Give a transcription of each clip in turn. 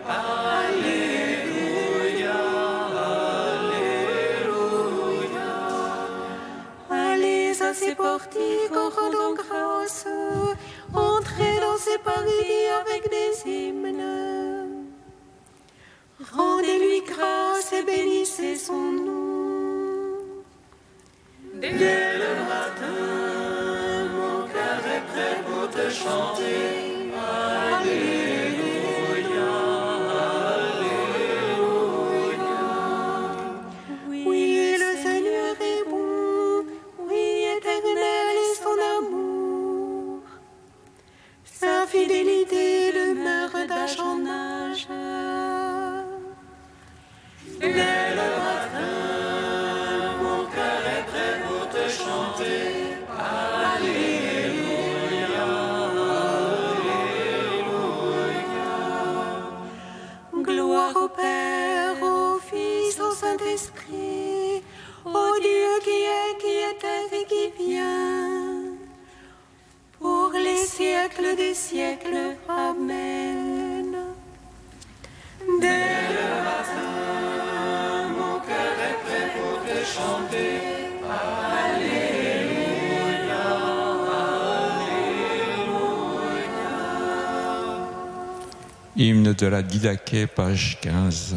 Alléluia, Alléluia. Allez à ses portiques en rendant grâce, entrez dans ses paris avec des hymnes. Rendez-lui grâce et bénissez son nom. Dès le matin, mon cœur est prêt pour te chanter. Alléluia, Alléluia. Oui, le Seigneur est bon, oui, éternel est son amour. Sa fidélité demeure d'âge en âge. Dès le matin, mon cœur est prêt pour te chanter. Alléluia, Alléluia. Gloire au Père, au Fils, au Saint-Esprit, au Dieu qui était et qui vient, pour les siècles des siècles. Amen. Dès le matin, mon cœur est prêt pour te chanter. Alléluia, Alléluia. Hymne de la Didaché, page 15.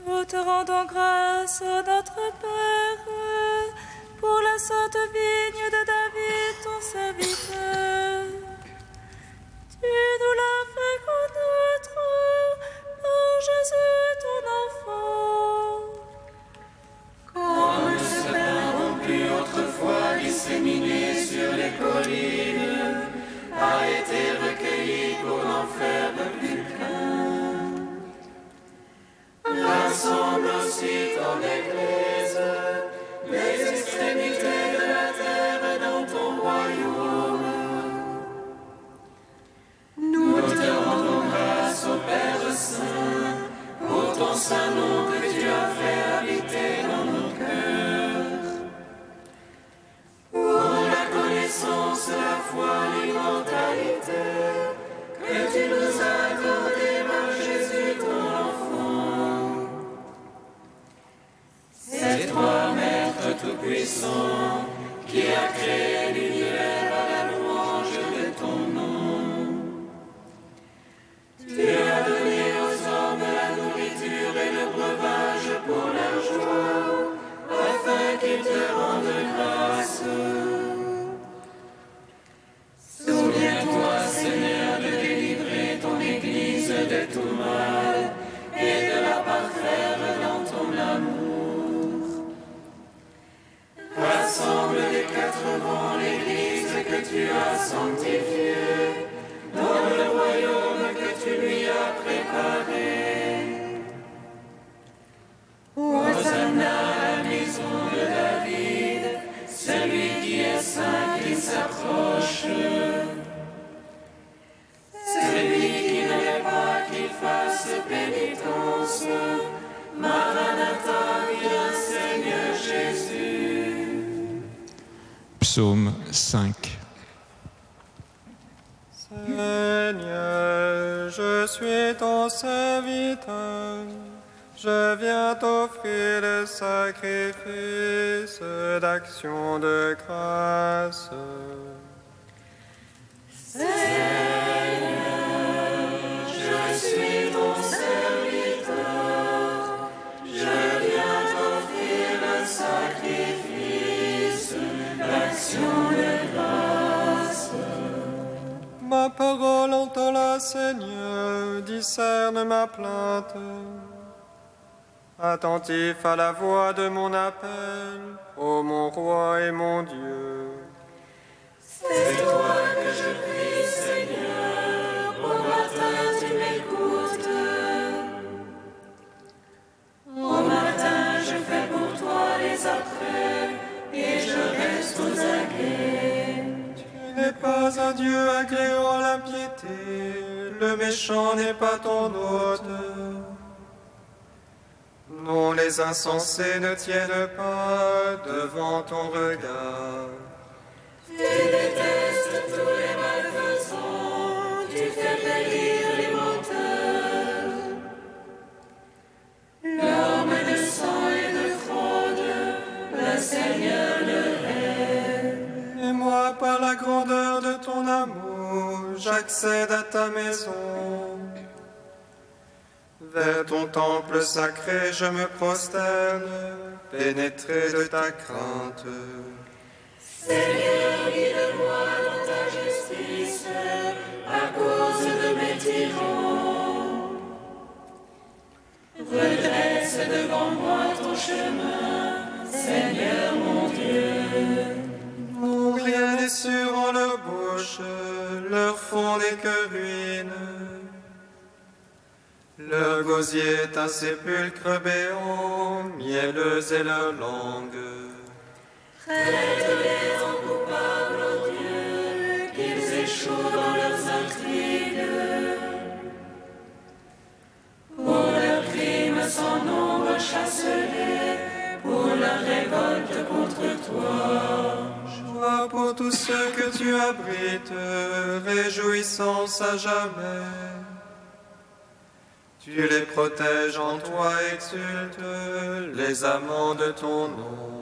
Nous te rendons grâce, notre Père, pour la sainte vigne de David, ton serviteur. Tu nous l'as fait connaître par Jésus, ton enfant. Comme ce pain rompu autrefois disséminé sur les collines a été recueilli pour n'en faire plus qu'un. Rassemble aussi ton Église, les extrémités de la terre dans ton royaume. Nous te rendons grâce au Père Saint pour ton saint nom que tu as fait habiter dans nos cœurs. Pour la connaissance, la foi, l'immortalité que tu nous as accordée par Jésus ton enfant. C'est toi, Maître Tout-Puissant, qui as créé l'univers à la louange de ton nom. Tu as donné aux hommes la nourriture et le breuvage pour leur joie, afin qu'ils te rendent grâce. Souviens-toi, Seigneur, de délivrer ton Église de tout mal et de la parfaire dans ton amour. Rassemble des quatre vents l'Église que tu as sanctifiée dans le royaume que tu lui as préparé. Hosanna à la maison de David, celui qui est saint qui s'approche. Celui qui ne l'est pas qui fasse pénitence. Maranatha, viens Seigneur Jésus. Psaume 5. Seigneur, je suis ton serviteur, je viens t'offrir le sacrifice d'action de grâce. Seigneur, je suis ton serviteur, je viens t'offrir le sacrifice d'action de grâce. Ma parole entend la Seigneur, discerne ma plainte. Attentif à la voix de mon appel, ô mon roi et mon Dieu. C'est toi que je prie, Seigneur, au matin tu m'écoutes. Au matin je fais pour toi les apprêts et je reste aux aguets. Tu n'es pas un Dieu agréant l'impiété, le méchant n'est pas ton hôte. Non, les insensés ne tiennent pas devant ton regard. Tu détestes tous les malfaisants, tu fais périr les menteurs. j'accède à ta maison. Vers ton temple sacré, je me prosterne, pénétré de ta crainte. Seigneur, guide-moi dans ta justice, à cause de mes tyrans. Redresse devant moi ton chemin, Seigneur mon Dieu. Oh, rien n'est sûr en leur bouche, leur fond n'est que ruine. Leur gosier est un sépulcre béant, mielleuse est leur langue. Traite-les en coupables, ô Dieu, qu'ils échouent dans leurs intrigues. Pour leurs crimes sans nombre, chasse-les, pour leur révolte contre toi. Joie pour tous ceux que tu abrites, réjouissance à jamais. Tu les protèges en toi, exulte les amants de ton nom.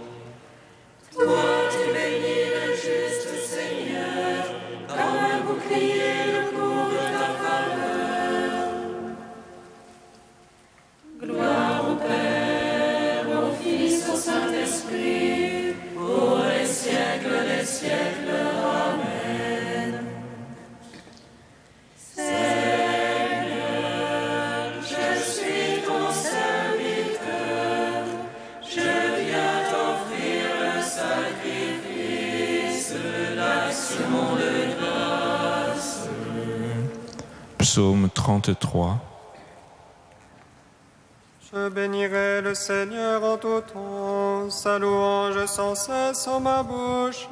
Toi, tu bénis le juste Seigneur, comme un bouclier le cours de ta faveur. Gloire au Père, au Fils, au Saint-Esprit, pour les siècles des siècles. Amen. Seigneur, je suis ton serviteur, je viens t'offrir le sacrifice, l'action de grâce. Psaume 33. Je bénirai le Seigneur en tout temps, sa louange sans cesse en ma bouche.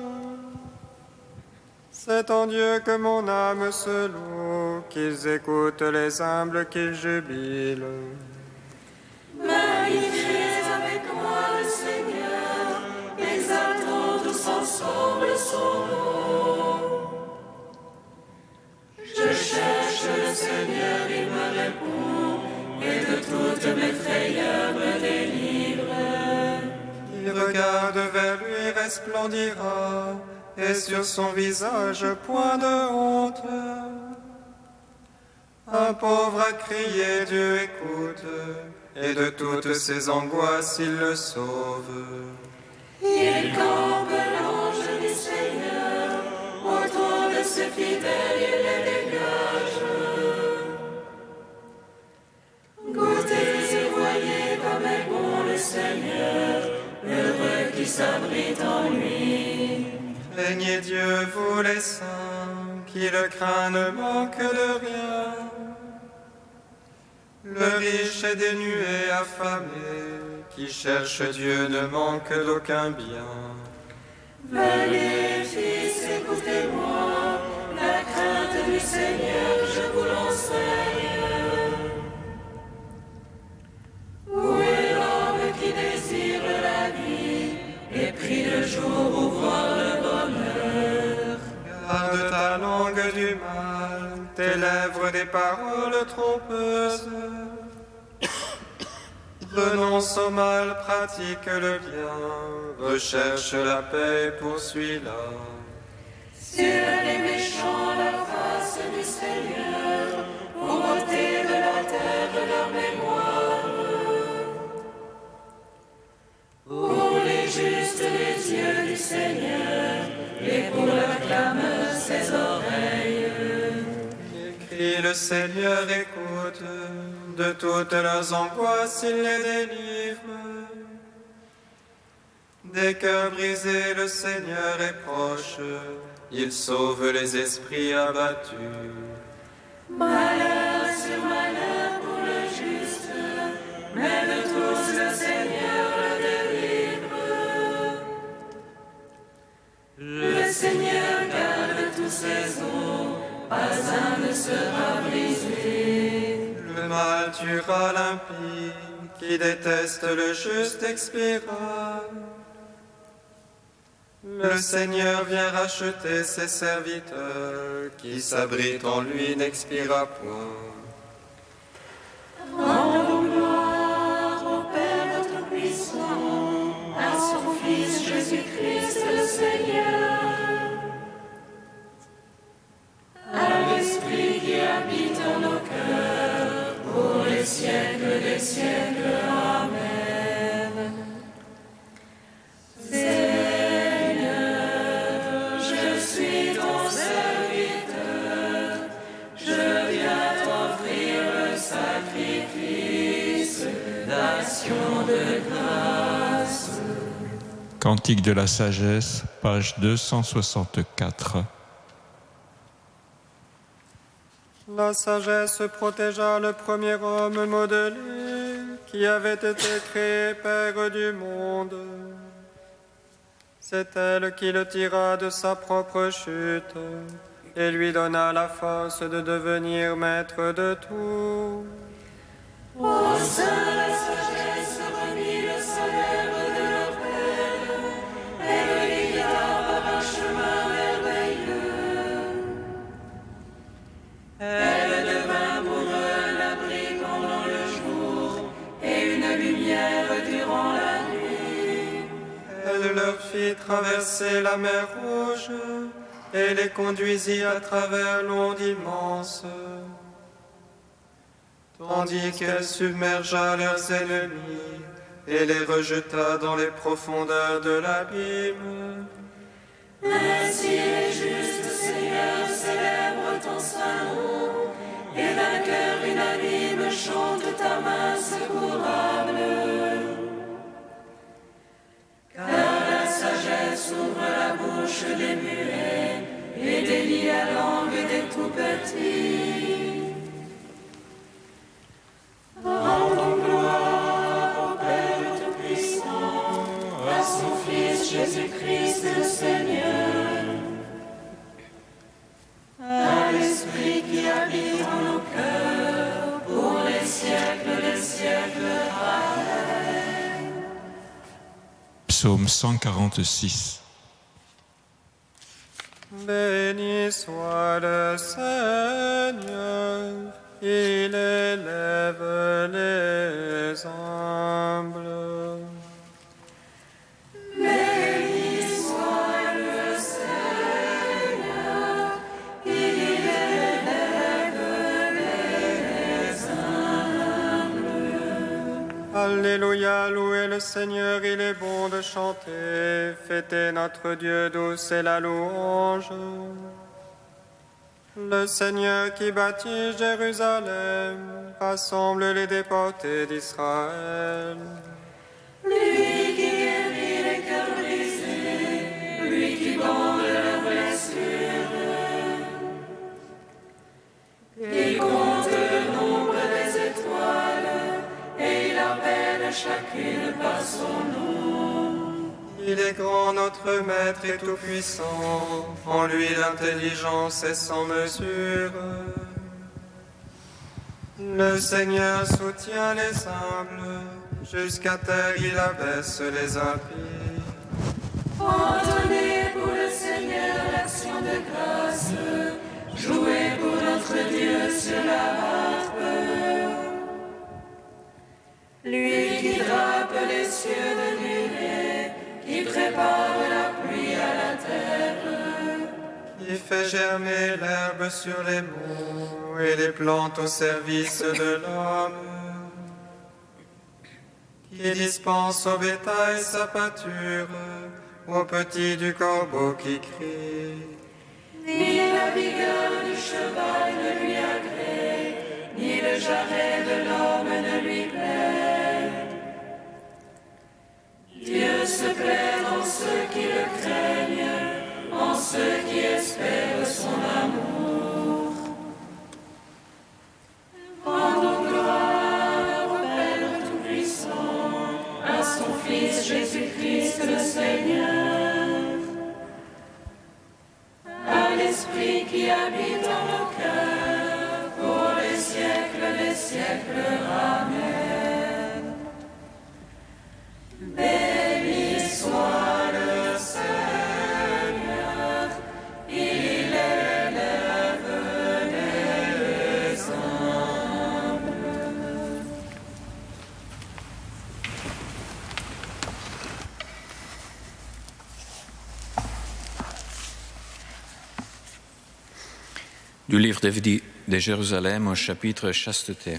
C'est en Dieu que mon âme se loue, qu'ils écoutent les humbles, qu'ils jubilent. Magnifiez avec moi le Seigneur, exaltons tous ensemble son nom. Je cherche le Seigneur, il me répond, et de toutes mes frayeurs me délivre. Qui regarde vers lui resplendira, et sur son visage point de honte. Un pauvre a crié, Dieu écoute, et de toutes ses angoisses il le sauve. Il campe l'ange du Seigneur, autour de ses fidèles il les dégage. Goûtez et voyez comme est bon le Seigneur, heureux qui s'abrite en lui. Craignez Dieu, vous les saints, qui le craignent ne manque de rien. Le riche est dénué, affamé, qui cherche Dieu ne manque d'aucun bien. Venez, fils, écoutez-moi, la crainte du Seigneur, je vous l'enseigne. Où est l'homme qui désire la vie, et prie le jour pour voir le bonheur? Garde ta langue du mal, tes lèvres des paroles trompeuses. Renonce au mal, pratique le bien, recherche la paix, poursuis-la. Sur les méchants la face du Seigneur, pour ôter de la terre leur mémoire. Pour les justes les yeux du Seigneur, et pour leur clameur ses oreilles. Crie le Seigneur, écoute, de toutes leurs angoisses il les délivre. Des cœurs brisés, le Seigneur est proche, il sauve les esprits abattus. Malheur sur malheur pour le juste, mais de tous le Seigneur le délivre. Le Seigneur garde tous ses os, pas un ne sera brisé. Le mal tuera l'impie, qui déteste le juste expira. Le Seigneur vient racheter ses serviteurs, qui s'abritent en lui n'expira point. Rendons gloire au Père notre puissant, à son Fils Jésus-Christ le Seigneur. À l'Esprit siècles. Amen. Seigneur, je suis ton serviteur, je viens t'offrir le sacrifice d'action de grâce. Cantique de la sagesse, page 264. La sagesse protégea le premier homme modelé qui avait été créé Père du monde. C'est elle qui le tira de sa propre chute et lui donna la force de devenir maître de tout. Au sein la sagesse remit le salaire de leur Père, elle le guida par un chemin merveilleux. Elle devint pour eux un abri pendant le jour et une lumière durant la nuit. Elle leur fit traverser la mer Rouge et les conduisit à travers l'onde immense, tandis qu'elle submergea leurs ennemis et les rejeta dans les profondeurs de l'abîme. Ainsi les justes, Seigneur, célèbrent ton saint nom, et d'un cœur unanime chante ta main secourable. Car la sagesse ouvre la bouche des muets et délie la langue des tout-petits. Rendons gloire au Père Tout-Puissant, à son Fils Jésus-Christ le Seigneur, à l'Esprit qui habite en nos cœurs, pour les siècles des siècles. Amen. Psaume 146. Béni soit le Seigneur, il élève les humbles. Béni soit le Seigneur, il élève les humbles. Alléluia, louez le Seigneur, il est bon de chanter, fêtez notre Dieu, douce est la louange. Le Seigneur qui bâtit Jérusalem rassemble les déportés d'Israël. Lui qui guérit les cœurs brisés, lui qui bande leurs blessures. Il compte le nombre des étoiles et il appelle chacune par son nom. Il est grand, notre Maître et tout-puissant, en lui l'intelligence est sans mesure. Le Seigneur soutient les humbles, jusqu'à terre il abaisse les impies. Entonnez pour le Seigneur l'action de grâce, jouez pour notre Dieu sur la harpe. Lui qui drape les cieux de nuée, qui prépare la pluie à la terre. Il fait germer l'herbe sur les monts et les plantes au service de l'homme. Qui dispense au bétail sa pâture, aux petits du corbeau qui crie. Ni la vigueur du cheval ne lui agrée, ni le jarret de l'homme ne lui plaît. Dieu se plaît en ceux qui le craignent, en ceux qui espèrent son amour. Rendons gloire au Père Tout-Puissant, à son Fils Jésus-Christ le Seigneur, à l'Esprit qui habite en nos cœurs, pour les siècles des siècles. Amen. Béni soit le Seigneur, il élève les humbles. Du livre de Jérusalem au chapitre chasteté.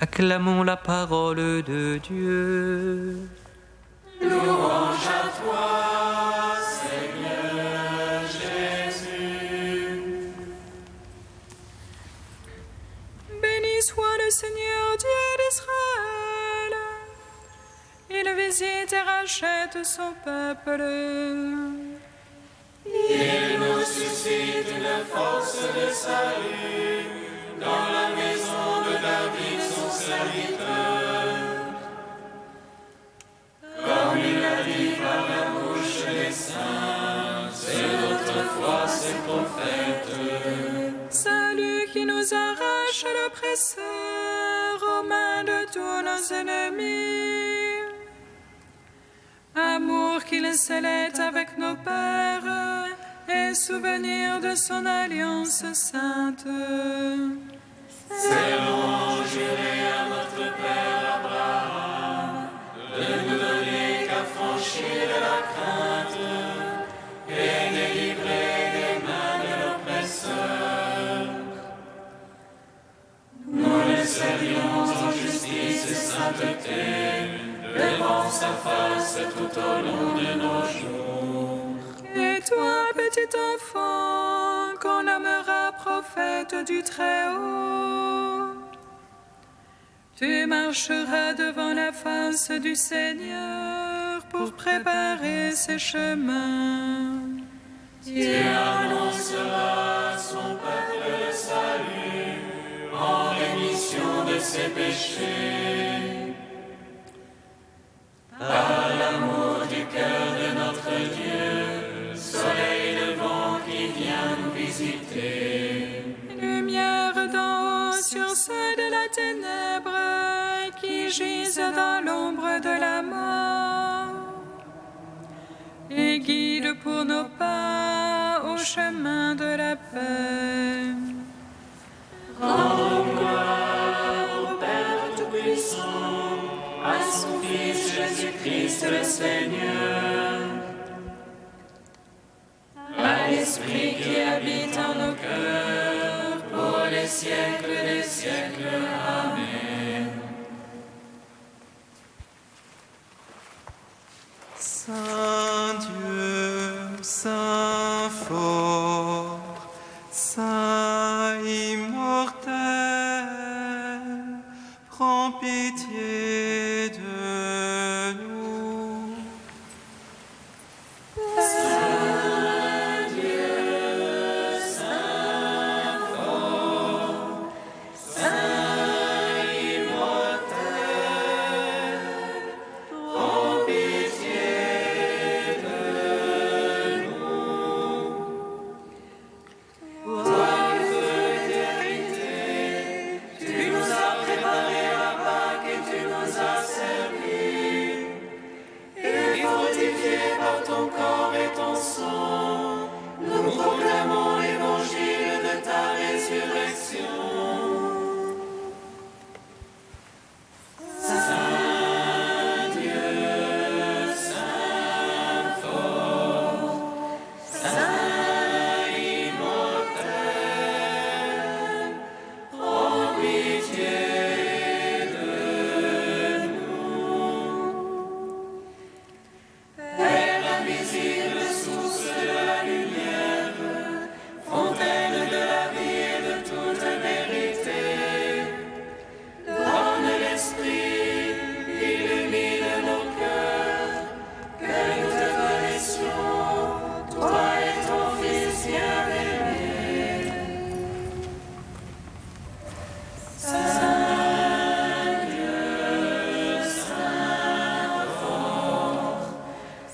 Acclamons la parole de Dieu. Louange à toi, Seigneur Jésus. Béni soit le Seigneur Dieu d'Israël. Il visite et rachète son peuple. Il nous suscite une force de salut dans la maison de David, son serviteur. Comme il a dit par la bouche des saints, et autrefois ses prophètes. Salut qui nous arrache l'oppresseur aux mains de tous nos ennemis. Amour qu'il scellait avec nos pères et souvenir de son alliance sainte. Serment juré à notre Père Abraham de nous donner qu'à franchir la crainte et délivrer des mains de l'oppresseur. Nous le servions en justice et sainteté devant sa face tout au long de nos jours. Et toi, petit enfant, qu'on nommera prophète du Très-Haut, tu marcheras devant la face du Seigneur pour préparer ses chemins. Tu annonceras à son peuple le salut en rémission de ses péchés. Par l'amour du cœur de notre Dieu, soleil levant qui vient nous visiter. Lumière d'en haut sur ceux de la ténèbre qui gisent dans l'ombre de la mort. Et guide pour nos pas au chemin de la paix. Rendons gloire au Père Tout-Puissant, à son Fils Jésus-Christ le Seigneur, à l'Esprit qui habite en nos cœurs, pour les siècles des siècles. Amen. Saint Dieu, Saint fort, Saint immortel, prends pitié de nous. Saint Dieu, Saint fort, Saint immortel, prends pitié de nous. Toi, le feu d'éternité, tu nous as préparé la Pâque et tu nous as servis. Et fortifiés par ton corps et ton sang, nous proclamons l'évangile de ta résurrection. Saint Dieu, Saint fort, Saint immortel, prends pitié de nous. Père invisible, source de la lumière, fontaine de la vie et de toute vérité, donne l'esprit, illumine nos cœurs, que nous te connaissions, toi et ton Fils bien-aimé. Saint Dieu, Saint fort,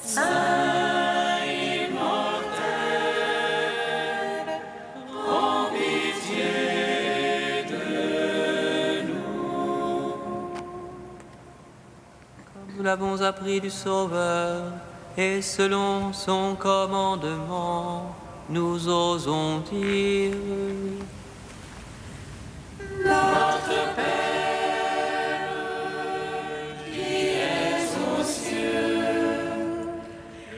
Saint immortel, prends pitié de nous. Comme nous l'avons appris du Sauveur, et selon son commandement, nous osons dire: Notre Père, qui es aux cieux,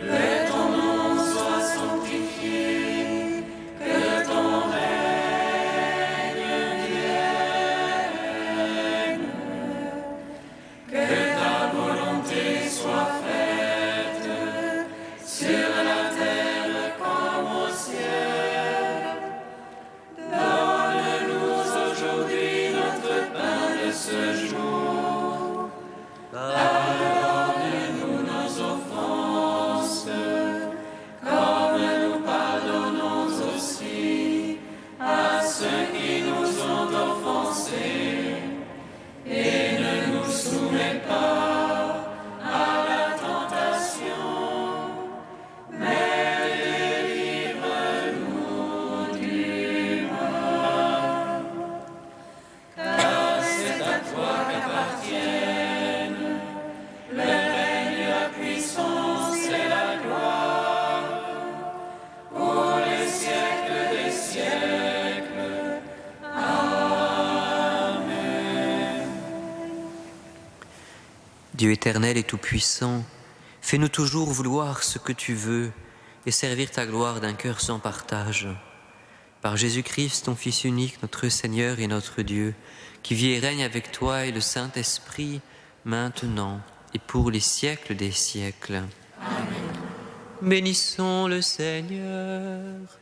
que ton nom soit sanctifié, que ton règne vienne. Dieu éternel et tout-puissant, fais-nous toujours vouloir ce que tu veux et servir ta gloire d'un cœur sans partage. Par Jésus-Christ, ton Fils unique, notre Seigneur et notre Dieu, qui vit et règne avec toi et le Saint-Esprit, maintenant et pour les siècles des siècles. Amen. Bénissons le Seigneur.